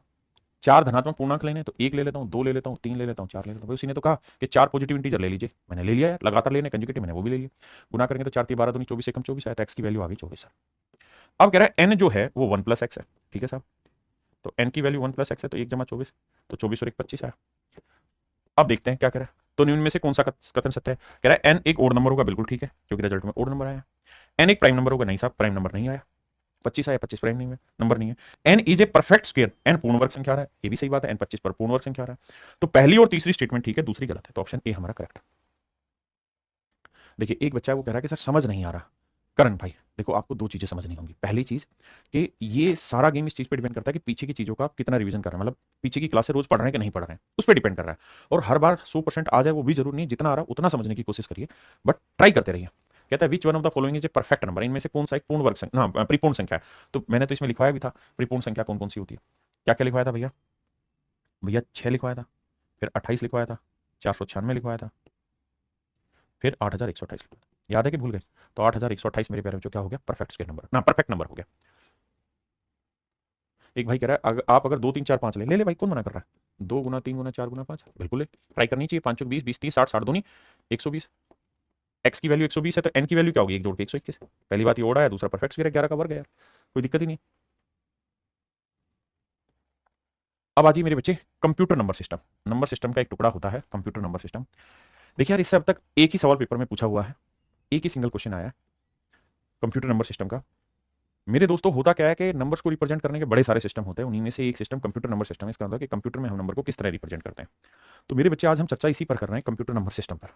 4 धनात्मक पूर्णांक लेने, तो 1 ले लेता हूं, 2 ले लेता हूं, 3 ले लेता हूं, 4 ले लेता हूं। उसी ने तो कहा कि 4 पॉजिटिव इंटीजर ले लीजिए, मैंने ले लिया यार, लगातार लेने कंजुगेटिव मैंने वो भी ले लिया। गुना करेंगे तो 4 3 12 दूनी 24 एकम 24 आया, तो x की वैल्यू आ गई 24 है। अब कह रहा है n जो है वो 1 प्लस एक्स है। ठीक है साहब, तो n की वैल्यू 1 प्लस एक्स है, तो 1 जमा 24, तो 24 और 1 25 आया। अब देखते हैं क्या कह रहा है, तो निम्न में से कौन सा कथन सत्य है। कह रहा है n एक ओड नंबर होगा, बिल्कुल ठीक है, क्योंकि रिजल्ट में ओड नंबर आया। n एक प्राइम नंबर होगा, नहीं साहब प्राइम नंबर नहीं आया। 25 आया, 25 प्राइम नहीं है, नंबर नहीं है। n is a perfect square, n पूर्ण वर्ग संख्या आ रहा है, ये भी सही बात है, n 25 पर पूर्ण वर्ग संख्या आ रहा है। तो पहली और तीसरी स्टेटमेंट ठीक है, दूसरी गलत है, तो ऑप्शन ए हमारा करेक्ट है। देखिए एक बच्चा है वो कह रहा है कि सर समझ नहीं आ रहा। करण भाई देखो, आपको दो चीजें समझनी होंगी। पहली चीज कि ये सारा गेम इस चीज पे डिपेंड करता है कि पीछे की चीजों का आप कितना रिवीजन कर रहे हैं, मतलब पीछे की क्लासें रोज पढ़ रहे हैं कि नहीं पढ़ रहे हैं, उस पर डिपेंड कर रहा है। और हर बार 100% आ जाए वो भी जरूर नहीं, जितना आ रहा है उतना समझने की कोशिश करिए, बट ट्राई करते रहिए। कहता है which one of the following is a perfect number, इनमें से कौन सा एक पूर्ण वर्ग संख्या, परिपूर्ण संख्या है। तो मैंने तो इसमें लिखवाया भी था परिपूर्ण संख्या कौन कौन सी होती है। क्या क्या लिखवाया था भैया, भैया 6 लिखवाया था, फिर 28 लिखवाया था, 496 लिखवाया था, फिर 8128 लिखवाया था। याद है कि भूल गए। तो 8128 मेरे प्यारे बच्चों क्या हो गया, परफेक्ट स्क्वायर नंबर ना, परफेक्ट नंबर हो गया। एक भाई कह रहा है आप अगर 2 3 4 5 ले ले भाई, कौन मना कर रहा है। 2 गुना 3 गुना 4 गुना 5, बिल्कुल है, ट्राई करनी चाहिए। 5 20 20 30 60 60 दूनी 120। एक्स की वैल्यू 120 है तो एन की वैल्यू क्या होगी, एक जोड़ के 121। पहली बात ये ओडा है, दूसरा परफेक्ट स्क्वायर है, 11 का वर्ग है यार, कोई दिक्कत ही नहीं। अब आजी मेरे बच्चे computer number system. Number system का एक टुकड़ा होता है कंप्यूटर नंबर सिस्टम। देखिए यार, इससे अब तक एक ही सवाल पेपर में पूछा हुआ है, एक ही सिंगल क्वेश्चन आया है कंप्यूटर नंबर सिस्टम का। मेरे दोस्तों होता क्या है कि नंबर्स को रिप्रेजेंट करने के बड़े सारे सिस्टम होते हैं, उन्हीं में से एक सिस्टम कंप्यूटर नंबर सिस्टम है। इसका मतलब कि कंप्यूटर में हम नंबर को किस तरह रिप्रेजेंट करते हैं। तो मेरे बच्चे आज हम चर्चा इसी पर कर रहे हैं, कंप्यूटर नंबर सिस्टम पर।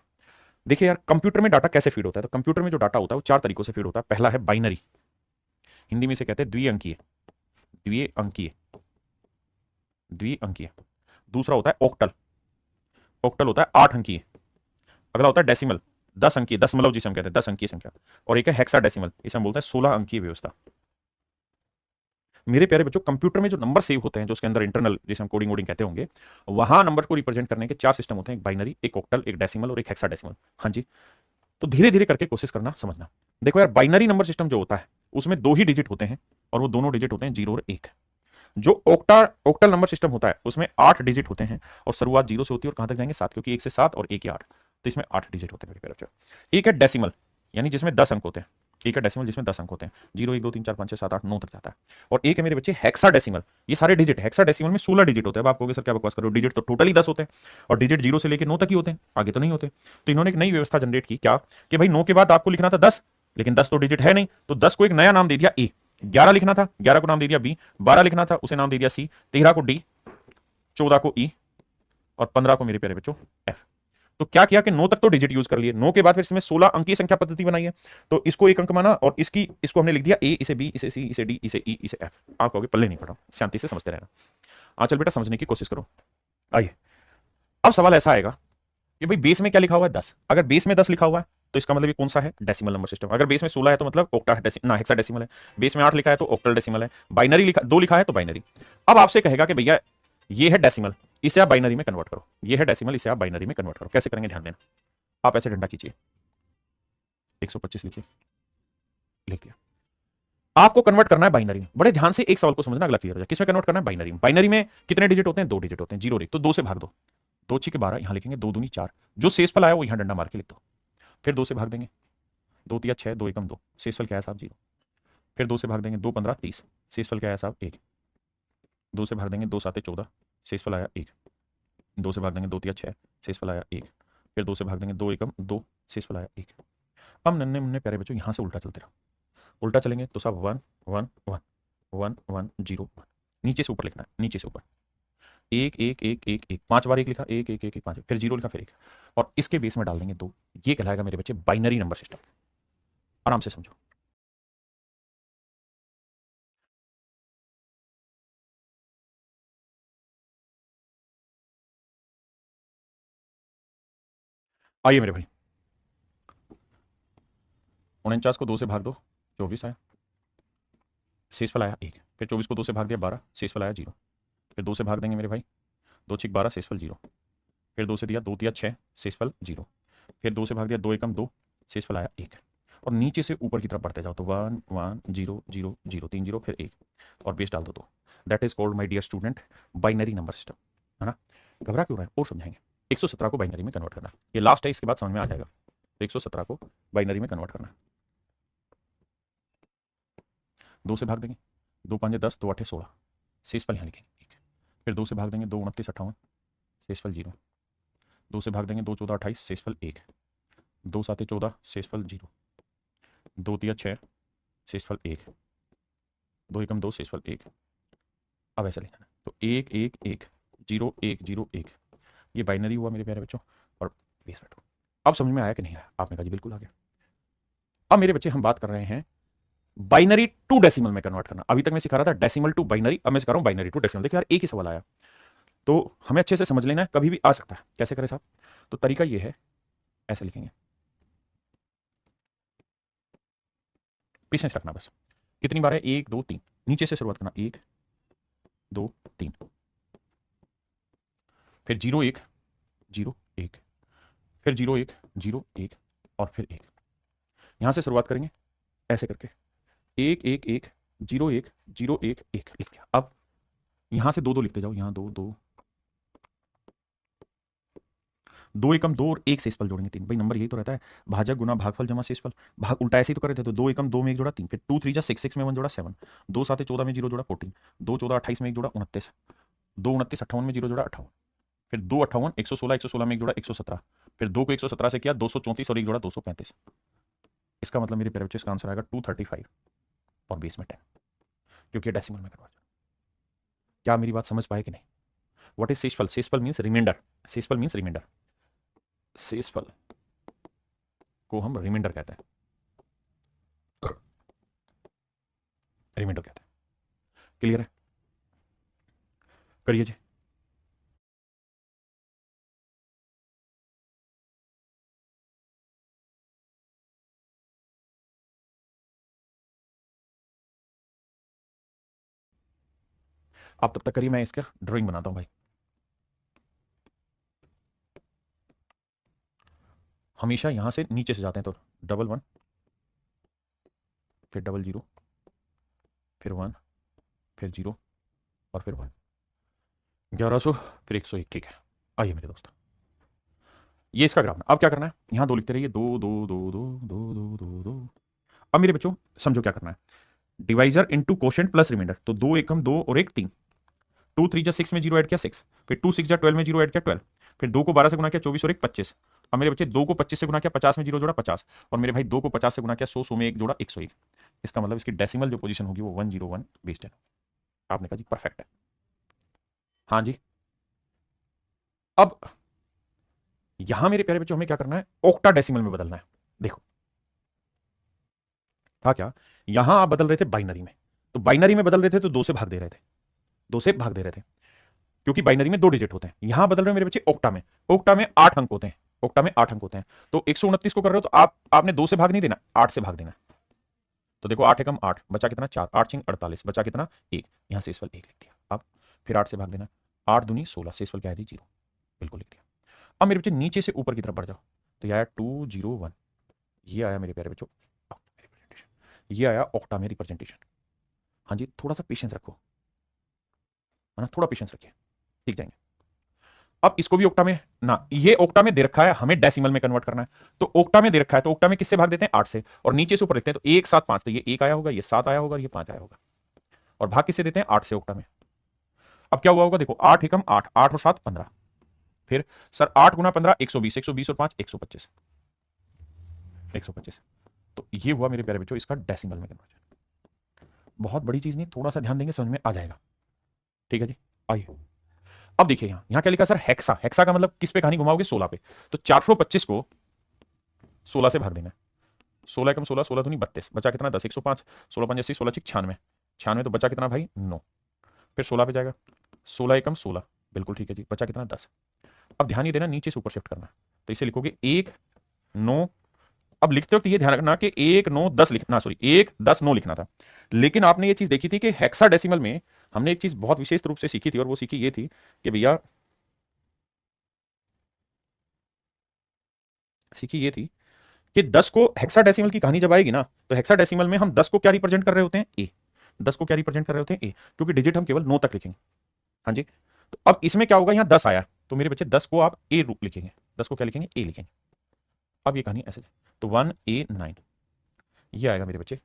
देखिए यार, कंप्यूटर में डाटा कैसे फीड होता है। तो कंप्यूटर में जो डाटा होता है वो 4 तरीकों से फीड होता है। पहला है बाइनरी, हिंदी में इसे कहते हैं द्विअंकीय। द्विअंकीय, द्विअंकीय। दूसरा होता है ऑक्टल, ऑक्टल होता है 8 अंकीय। अगला होता है डेसिमल, 10 अंकीय, दशमलव जिसे हम कहते हैं 10 अंकीय संख्या। और एक है हेक्साडेसिमल, इसे हम बोलते हैं 16 अंकीय व्यवस्था। मेरे प्यारे बच्चों, कंप्यूटर में जो नंबर सेव होते हैं, जो उसके अंदर इंटरनल, जिसे हम कोडिंग वोडिंग कहते होंगे, वहां नंबर को रिप्रेजेंट करने के 4 सिस्टम होते हैं, एक बाइनरी, एक ऑक्टल, एक डेसिमल और एक हेक्साडेसिमल। हाँ जी, तो धीरे धीरे करके कोशिश करना समझना। देखो यार, बाइनरी नंबर सिस्टम जो होता है उसमें 2 ही डिजिट होते हैं, और वो दोनों डिजिट होते हैं 0 और 1। जो ऑक्टल नंबर सिस्टम होता है उसमें 8 डिजिट होते हैं, और शुरुआत 0 से होती है और कहां तक जाएंगे 7, क्योंकि 1 से 7 और 1 या 8, तो इसमें 8 डिजिट होते हैं मेरे प्यारे बच्चों। एक है डेसिमल, यानी जिसमें 10 अंक होते हैं। एक है डेसिमल जिसमें 10 अंक होते हैं, 0 1 2 3 4 5 6 7 8 9 तक जाता है। और एक है मेरे बच्चे हेक्साडेसिमल, ये सारे डिजिट, हेक्साडेसिमल में 16 डिजिट होते हैं। अब आप कहोगे सर क्या बकवास कर रहे हो, डिजिट तो टोटली 10 होते हैं, और डिजिट 0 से लेकर 9 तक ही होते हैं, आगे तो नहीं होते। तो इन्होंने एक नई व्यवस्था जनरेट की, क्या कि भाई 9 के बाद आपको लिखना था 10, लेकिन 10 तो डिजिट है नहीं, तो 10 को एक नया नाम दे दिया ए। 11 लिखना था, 11 को नाम दे दिया बी। 12 लिखना था, उसे नाम दे दिया सी। 13 को डी, 14 को ई, और 15 को मेरे प्यारे बच्चों एफ। तो क्या किया कि 9 तक तो डिजिट यूज कर लिए, 9 के बाद फिर इसमें 16 अंकीय संख्या पद्धति बनाई है। तो इसको एक अंक माना, और इसको हमने लिख दिया ए, इसे बी, इसे सी, इसे डी, इसे ई, इसे एफ। आप कहोगे पल्ले नहीं पड़ा, शांति से समझते रहना। चल बेटा, समझने की कोशिश करो। आइए, अब सवाल ऐसा आएगा कि भाई बेस में क्या लिखा हुआ है 10। अगर बेस में 10 लिखा हुआ है तो इसका मतलब ये कौन सा है, डेसिमल नंबर सिस्टम। अगर बेस में 16 है तो मतलब ऑक्टा ना हेक्साडेसिमल है। बेस में 8 लिखा है तो ऑक्टल डेसिमल है। बाइनरी लिखा 2 लिखा है तो बाइनरी। अब आपसे कहेगा कि भैया ये है डेसिमल, इसे आप बाइनरी में कन्वर्ट करो। ये है डेसिमल, इसे आप बाइनरी में कन्वर्ट करो। कैसे करेंगे ध्यान देना। आप ऐसे डंडा कीजिए, 125 लिखिए, लिख दिया। आपको कन्वर्ट करना है बाइनरी में। बड़े ध्यान से एक सवाल को समझना, अगला क्लियर हो जाए। किसमें कन्वर्ट करना है, बाइनरी में। बाइनरी में कितने डिजिट होते हैं, 2 डिजिट होते हैं, 0 1, तो 2 से भाग दो। 2 6 के 12, यहां लिखेंगे 2 दूनी 4, जो शेषफल आया वो यहां डंडा मार के लिख दो। फिर 2 से भाग देंगे, 2 तिया 6, 2 एकम 2, शेषफल क्या है साहब 0। फिर 2 से भाग देंगे, 2 15 30, शेषफल क्या है साहब 1। 2 से भाग देंगे, 2 7 14, शेषफल आया 1। 2 से भाग देंगे, 2 तिया 6, शेषफल आया 1। फिर 2 से भाग देंगे, 2 एकम 2, शेषफल आया 1। अब नन्हे मुन्ने प्यारे बच्चों यहां से उल्टा चलते रहो। उल्टा चलेंगे तो सब 1 1 1 1 1 0 1। नीचे से ऊपर लिखना है, नीचे से ऊपर 1 1 1 1 1, 5 बार 1 लिखा, 1 1 1 1 5, फिर 0 लिखा, फिर 1, और इसके बेस में डाल देंगे 2। ये कहलाएगा मेरे बच्चे बाइनरी नंबर सिस्टम। आराम से समझो। आइए मेरे भाई, 49 को 2 से भाग दो, 24 आया, शेषफल आया 1। फिर 24 को 2 से भाग दिया 12, शेषफल आया 0। फिर 2 से भाग देंगे मेरे भाई, 2 6 12, शेषफल 0। फिर 2 से दिया, 2 तिया 6, शेषफल 0। फिर 2 से भाग दिया, 2 एकम 2, शेषफल आया 1। और नीचे से ऊपर की तरफ बढ़ते जाओ तो 1 1 0 0 0, 3 0, फिर 1, और बेस डाल दो 2। That is called my dear student binary number system, है ना। घबरा क्यों रहे हैं, और समझाएंगे। 117 को बाइनरी में कन्वर्ट करना, ये लास्ट है, इसके बाद समझ में आ जाएगा। 117 को बाइनरी में कन्वर्ट करना, 2 से भाग देंगे, 2 5 10, 2 8 16, शेषफल यहाँ लिखेंगे 1। फिर 2 से भाग देंगे, 2 29 58, शेषफल 0। 2 से भाग देंगे, 2 14 28, शेषफल 1। 2 7 14, शेषफल 0। 2 तिया 6, शेषफल 1। 2 एकम 2, शेषफल 1। अब ऐसा लिखना है, तो 1 1 1 0 1 0 1, ये बाइनरी हुआ मेरे प्यारे बच्चों। और बेस बैठो। अब समझ में आया कि नहीं आया, आपने कहा जी बिल्कुल आ गया। अब मेरे बच्चे हम बात कर रहे हैं बाइनरी टू डेसिमल में कन्वर्ट करना। अभी तक मैं सिखा रहा था डेसिमल टू बाइनरी, अब मैं सिखा रहा हूं बाइनरी टू डेसिमल। देखिए यार, एक ही सवाल आया तो हमें अच्छे से समझ लेना है, कभी भी आ सकता है। कैसे करें साहब, तो तरीका ये है, ऐसे लिखेंगे, पेशेंस रखना बस। कितनी बार है, 1 2 3, नीचे से शुरुआत करना, 1 2 3, फिर 0 1 0 1, फिर 0 1 0 1, और फिर 1। यहां से शुरुआत करेंगे ऐसे करके, 1 1 1 0 1 0 1 1 लिख दिया। अब यहां से 2 2 लिखते जाओ, यहां 2 2 दो एकम दो और एक शेषफल जोड़ेंगे तीन। भाई नंबर यही तो रहता है, भाजक गुना भागफल जमा शेषफल। भाग उल्टा ऐसे ही तो कर रहे थे, तो दो एकम दो में एक जोड़ा तीन, फिर टू थ्री जा सिक्स, सिक्स में वन जोड़ा सेवन, दो सात 14 में जीरो जोड़ा 14, दो 14 28 में एक जोड़ा 29, दो 29 58 में जीरो जोड़ा 58, फिर दो 58 116, 116 में एक जोड़ा 117, फिर दो को 117 से किया 234 और एक जोड़ा 235। इसका मतलब मेरे प्यारे बच्चे इसका आंसर आएगा 235 और बेस में 10, क्योंकि डेसिमल में कन्वर्ट। क्या मेरी बात समझ पाए कि नहीं? What is sheshphal? शेषफल मींस रिमाइंडर। शेषफल मींस रिमाइंडर। शेषफल को हम रिमाइंडर कहते हैं, रिमाइंडर कहते हैं। क्लियर है? करिए जी। आप तब तक करिए, मैं इसका ड्राइंग बनाता हूं भाई। हमेशा यहां से नीचे से जाते हैं, तो डबल वन, फिर डबल जीरो, फिर वन, फिर जीरो, और फिर वन, 1100, फिर 101। ठीक है, आइए मेरे दोस्त, ये इसका ग्राफ। अब क्या करना है, यहां दो लिखते रहिए, दो दो दो दो दो दो दो दो। अब मेरे बच्चों समझो क्या करना है, divisor into quotient plus remainder. तो दो एकम दो और एक तीन, टू थ्री जा सिक्स में जीरो ऐड किया 6, फिर टू सिक्स जा 12 में जीरो ऐड किया 12, फिर दो को 12 से गुना किया 24 और एक 25। अब मेरे बच्चे दो को 25 से गुना किया 50 में जीरो जोड़ा 50, और मेरे भाई दो को 50 से गुना किया 100, 100 में एक जोड़ा 101। इसका मतलब इसकी डेसिमल जो पोजीशन होगी वो 101 बेस्ड है। आपने कहा जी परफेक्ट है। हाँ जी। अब यहां मेरे प्यारे बच्चों हमें क्या करना है, ऑक्टा डेसिमल में बदलना है। देखो था क्या, यहां आप बदल रहे थे बाइनरी में, तो बाइनरी में बदल रहे थे तो दो से भाग दे रहे थे, दो से भाग दे रहे थे, क्योंकि बाइनरी में दो डिजिट होते हैं। यहां बदल रहे हो मेरे बच्चे ऑक्टा में, ऑक्टा में 8 अंक होते हैं, ऑक्टा में 8 अंक होते हैं। तो 129 को कर रहे हो तो आपने दो से भाग नहीं देना, 8 से भाग देना। तो देखो 8 एकम 8, बचा कितना 4, 8 छिंग 48, बचा कितना 1, यहां शेषफल 1 लिख दिया। अब फिर 8 से भाग देना, 8 दूनी 16, शेषफल क्या है 0, बिल्कुल लिख दिया। अब मेरे बच्चे नीचे से ऊपर की तरफ बढ़ जाओ, तो यह आया 201, ये आया मेरे प्यारे बच्चों रिप्रेजेंटेशन, ये आया ऑक्टा में रिप्रेजेंटेशन। हाँ जी, थोड़ा सा पेशेंस रखो, है ना, थोड़ा पेशेंस रखिए, सीख जाएंगे। अब इसको भी ओक्टा में ना, ये ओक्टा में दे रखा है, हमें डेसिमल में कन्वर्ट करना है। तो ओक्टा में दे रखा है, तो ओक्टा में किससे भाग देते हैं 8 से, और नीचे से ऊपर लिखते हैं, तो 1 7 5, तो ये 1 आया होगा, ये 7 आया होगा, ये 5 आया होगा, और भाग किससे देते हैं 8 से ओक्टा में। अब क्या हुआ होगा, देखो 8 एकम 8, 8 और 7 15, फिर सर 8 गुना 15 120, 120 और 5 125, 125। तो ये हुआ मेरे प्यारे बच्चों इसका डेसिमल में कन्वर्जन। बहुत बड़ी चीज नहीं, थोड़ा सा ध्यान देंगे समझ में आ जाएगा। ठीक है जी, आइए। अब देखिए यहां क्या लिखा सर, हेक्सा। हेक्सा का मतलब किस पे कहानी घुमाओगे, 16 पे। तो 425 को 16 से भाग देना है, 16 एकम 16, 16 दूनी 32, बचा कितना 10, 105, 16 पंजे 80, 16 छिक 96, 96 तो बचा कितना भाई 9, फिर 16 पे जाएगा, 16 एकम 16, बिल्कुल ठीक है जी, बचा कितना 10। अब ध्यान ये देना नीचे से ऊपर शिफ्ट करना, तो इसे लिखोगे 1 9। अब लिखते वक्त ये ध्यान रखना कि 1 9 10 लिखना, सॉरी 1 10 9 लिखना था। लेकिन आपने ये चीज देखी थी कि हेक्साडेसिमल में हमने एक चीज बहुत विशेष रूप से सीखी थी, और वो सीखी ये थी कि भैया, सीखी ये थी कि 10 को हेक्साडेसिमल की कहानी जब आएगी ना, तो हेक्साडेसिमल में हम 10 को क्या रिप्रेजेंट कर रहे होते हैं, ए। 10 को क्या रिप्रेजेंट कर रहे होते हैं, ए, क्योंकि डिजिट हम केवल 9 तक लिखेंगे। हाँ जी। तो अब इसमें क्या होगा, यहां 10 आया, तो मेरे बच्चे 10 को आप ए रूप लिखेंगे, 10 को क्या लिखेंगे, ए लिखेंगे। अब ये कहानी ऐसे, तो 1A9 ये आएगा मेरे बच्चे,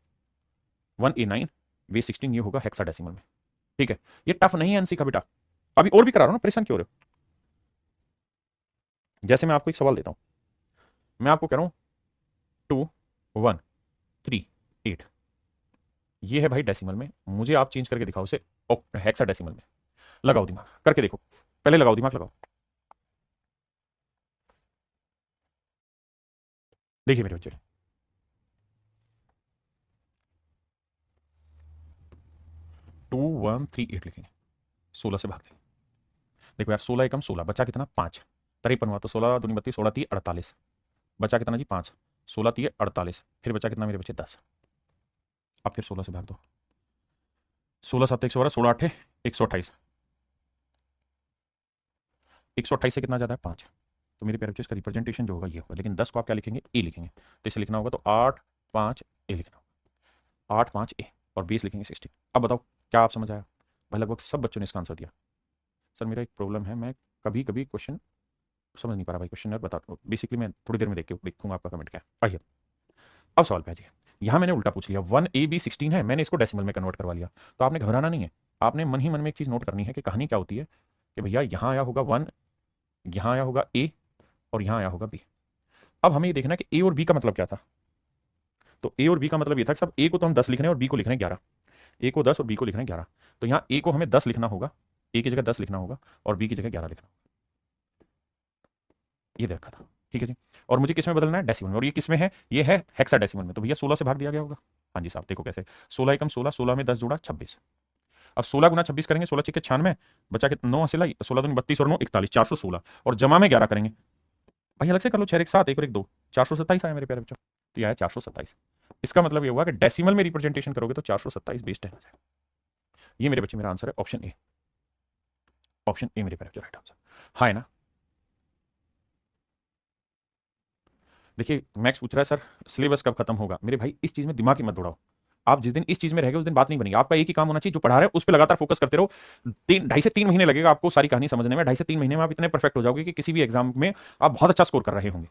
1A9 वे 16, ये होगा हेक्साडेसिमल में। ठीक है, ये टफ नहीं है एनसी का बेटा, अभी और भी करा रहा हूं ना, परेशान क्यों हो रहे हो। जैसे मैं आपको एक सवाल देता हूं, मैं आपको कह रहा हूं 2138, ये है भाई डेसिमल में, मुझे आप चेंज करके दिखाओ उसे हेक्साडेसिमल में। लगाओ दिमाग करके देखो, पहले लगाओ दिमाग लगाओ। देखिए मेरे बच्चे, 2138 लिखेंगे, 16 से भाग देंगे। देखो यार 16 एकम 16, बचा कितना 5, 53 हुआ, तो 16 दूनी 32, 16 3 48, बचा कितना जी 5, 16 3 48, फिर बचा कितना मेरे बच्चे 10। अब फिर 16 से भाग दो, 16 7 112, 16 8 128, 128 से कितना जाता है 5। तो मेरे प्यारे बच्चे इसका रिप्रेजेंटेशन जो होगा ये होगा, लेकिन 10 को आप क्या लिखेंगे, ए लिखेंगे, तो इसे लिखना होगा तो 8 5 ए लिखना होगा, 8 5 ए, और 20 लिखेंगे 16। अब बताओ क्या आप समझ आया भाई, लगभग सब बच्चों ने इसका आंसर दिया। सर मेरा एक प्रॉब्लम है, मैं कभी कभी क्वेश्चन समझ नहीं पा रहा भाई क्वेश्चन यार, बता बेसिकली मैं थोड़ी देर में देखूंगा आपका कमेंट क्या है। आइए अब सवाल पे आ जाइए। यहाँ मैंने उल्टा पूछ लिया, 1AB16 है, मैंने इसको डेसिमल में कन्वर्ट करवा लिया। तो आपने घबराना नहीं है, आपने मन ही मन में एक चीज़ नोट करनी है कि कहानी क्या होती है कि भैया यहाँ आया होगा 1, यहाँ आया होगा A और यहाँ आया होगा B। अब हमें ये देखना है कि A और B का मतलब क्या था। तो A और B का मतलब ये था कि सब A को तो हम 10 लिख रहे हैं और B को लिख रहे हैं 11। A को 10 और B को लिख रहे हैं 11। तो यहाँ A को हमें 10 लिखना होगा, A की जगह 10 लिखना होगा और B की जगह 11 लिखना होगा। ये देखा था, ठीक है जी। और मुझे किस में बदलना है, डेसिमल में। और ये किस में है, ये है हेक्साडेसिमल में। तो भैया 16 से भाग दिया गया होगा। हाँ जी साहब, देखो कैसे, 16 एकम 16, 16 में 10 जोड़ा 26। अब 16 गुना 26 करेंगे, 16 छिक्के 96, बचा के 9 सिला 16 दूनी 32 और 9 41, 416। और जमा में 11 करेंगे, भाई अलग से कर लो, 6 1 7, 1 और 1 2, 427 आया मेरे प्यारे बच्चों। तो यह है 427। इसका मतलब ये हुआ कि डेसिमल में रिप्रेजेंटेशन करोगे तो 427 बेस 10 आ जाएगा। ये मेरे बच्चे मेरा आंसर है ऑप्शन ए। ऑप्शन ए मेरे प्यारे बच्चों राइट आंसर। हाँ है ना। देखिए मैक्स पूछ रहा है सर सिलेबस कब खत्म होगा। मेरे भाई इस चीज में दिमाग ही मत दौड़ाओ। आप जिस दिन इस चीज में रहेंगे उस दिन बात नहीं बनेगी। आपका एक ही काम होना चाहिए, जो पढ़ा रहे हैं उस पर लगातार फोकस करते रहो। 2.5 से 3 महीने लगेगा आपको सारी कहानी समझने में। 2.5 से 3 महीने में आप इतने परफेक्ट हो जाओगे कि किसी भी एग्जाम में आप बहुत अच्छा स्कोर कर रहे होंगे।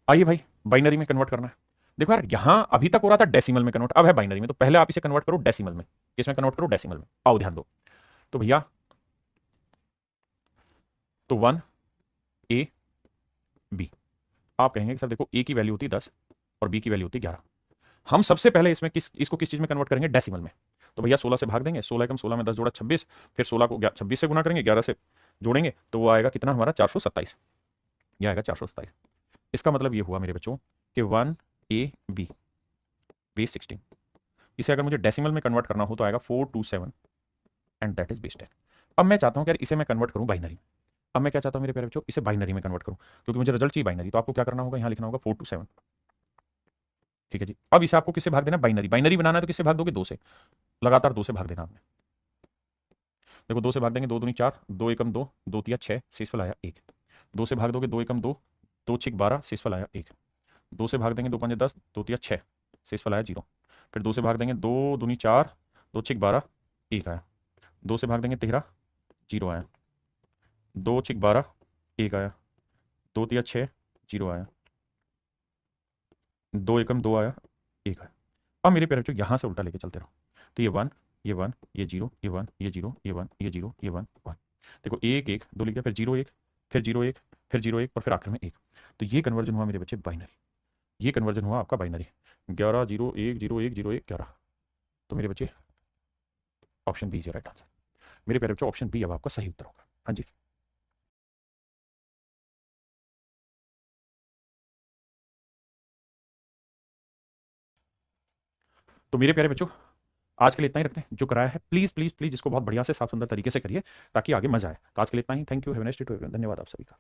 आइए भाई, बाइनरी में कन्वर्ट करना है। देखो यार यहां अभी तक हो रहा था डेसिमल में कन्वर्ट, अब है बाइनरी में। तो पहले आप इसे कन्वर्ट करो डेसिमल में। किसमें कन्वर्ट करो, डेसिमल में। आओ ध्यान दो। तो भैया तो 1 A B, आप कहेंगे कि सर देखो A की वैल्यू होती है 10 और B की वैल्यू होती है 11। हम सबसे पहले इसमें इसको किस चीज में कन्वर्ट करेंगे, डेसिमल में। तो भैया 16 से भाग देंगे, 16 एकम 16 में 10 जोड़ा 26, फिर 16 को 26 से गुना करेंगे, 11 से जोड़ेंगे तो वो आएगा कितना हमारा 427। यह आएगा 427। इसका मतलब ये हुआ मेरे बच्चों कि 1 A B बेस 16। इसे अगर मुझे डेसिमल में कन्वर्ट करना हो तो आएगा 427 एंड दैट इज बेस 10। अब मैं चाहता हूं कि यार इसे मैं कन्वर्ट करूं बाइनरी में। अब मैं क्या चाहता हूं मेरे प्यारे बच्चों, इसे बाइनरी में कन्वर्ट करूं क्योंकि मुझे रिजल्ट चाहिए बाइनरी। तो आपको क्या करना होगा, यहां लिखना होगा 427। ठीक है जी। अब इसे आपको किससे भाग देना, बाइनरी। बाइनरी बनाना है तो किससे भाग दोगे, 2 से। लगातार 2 से भाग देना आपने। देखो 2 से भाग देंगे, 2 दूनी 4, 2 एकम 2, 2 तिया 6, शेषफल आया 1। 2 से भाग दोगे, 2 एकम 2, 2 छिक 12, शेषफल आया 1। 2 से भाग देंगे, 2 पंजे 10, 2 तिया 6, शेषफल आया 0। फिर 2 से भाग देंगे, 2 दूनी 4, 2 छिक 12, 1 आया। 2 से भाग देंगे 13, 0 आया। 2 छिक 12, 1 आया। 2 तिया 6, 0 आया। 2 एकम 2 आया, 1 आया। अब मेरे प्यारे बच्चों यहाँ से उल्टा लेके चलते रहो। तो ये 1, ये 1, ये 0, ये 1, ये 0, ये 1, ये 0, ये 1 1। देखो 1 1 2 लिख दिया, फिर 0 1, फिर 0 1, फिर 0 1 और फिर आखिर में 1। तो ये कन्वर्जन हुआ मेरे बच्चे बाइनरी। ये कन्वर्जन हुआ आपका बाइनरी। 11 0 1 0 1 0 1 11। तो मेरे बच्चे option B is right answer. मेरे प्यारे बच्चों ऑप्शन बी अब आपका सही उत्तर होगा। हाँ जी। तो मेरे प्यारे बच्चों आज के लिए इतना ही रखते हैं। जो कराया है प्लीज प्लीज प्लीज इसको बहुत बढ़िया से साफ सुंदर तरीके से करिए ताकि आगे मजा आए। तो आज के लिए इतना ही। Thank you, have a nice day to everyone. धन्यवाद आप सभी का।